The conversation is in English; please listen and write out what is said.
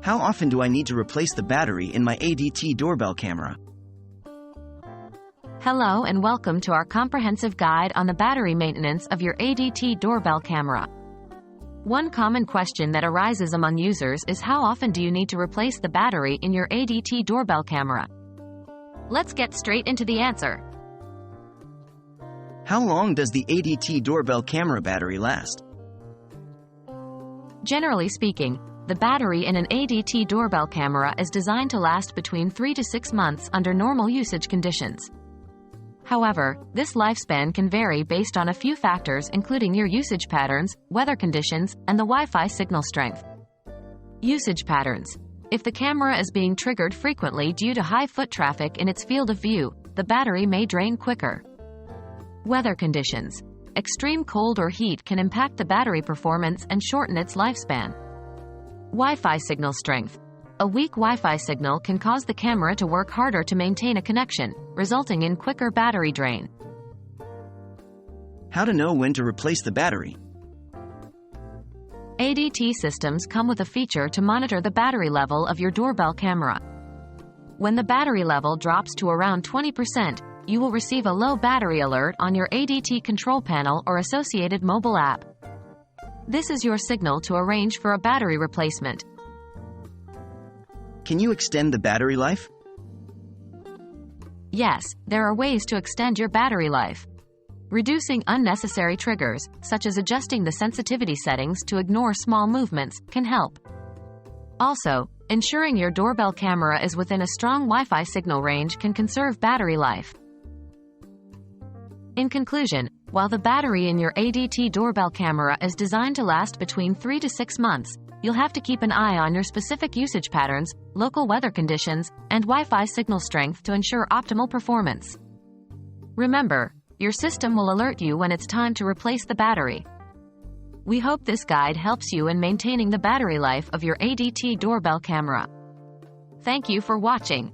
How often do I need to replace the battery in my ADT doorbell camera? Hello and welcome to our comprehensive guide on the battery maintenance of your ADT doorbell camera. One common question that arises among users is how often do you need to replace the battery in your ADT doorbell camera? Let's get straight into the answer. How long does the ADT doorbell camera battery last? Generally speaking, the battery in an ADT doorbell camera is designed to last between 3 to 6 months under normal usage conditions. However, this lifespan can vary based on a few factors including your usage patterns, weather conditions, and the Wi-Fi signal strength. Usage patterns. If the camera is being triggered frequently due to high foot traffic in its field of view, the battery may drain quicker. Weather conditions. Extreme cold or heat can impact the battery performance and shorten its lifespan. Wi-Fi signal strength. A weak Wi-Fi signal can cause the camera to work harder to maintain a connection, resulting in quicker battery drain. How to know when to replace the battery? ADT systems come with a feature to monitor the battery level of your doorbell camera. When the battery level drops to around 20%, you will receive a low battery alert on your ADT control panel or associated mobile app. This is your signal to arrange for a battery replacement. Can you extend the battery life? Yes, there are ways to extend your battery life. Reducing unnecessary triggers, such as adjusting the sensitivity settings to ignore small movements, can help. Also, ensuring your doorbell camera is within a strong Wi-Fi signal range can conserve battery life. In conclusion, while the battery in your ADT doorbell camera is designed to last between 3 to 6 months, you'll have to keep an eye on your specific usage patterns, local weather conditions, and Wi-Fi signal strength to ensure optimal performance. Remember, your system will alert you when it's time to replace the battery. We hope this guide helps you in maintaining the battery life of your ADT doorbell camera. Thank you for watching.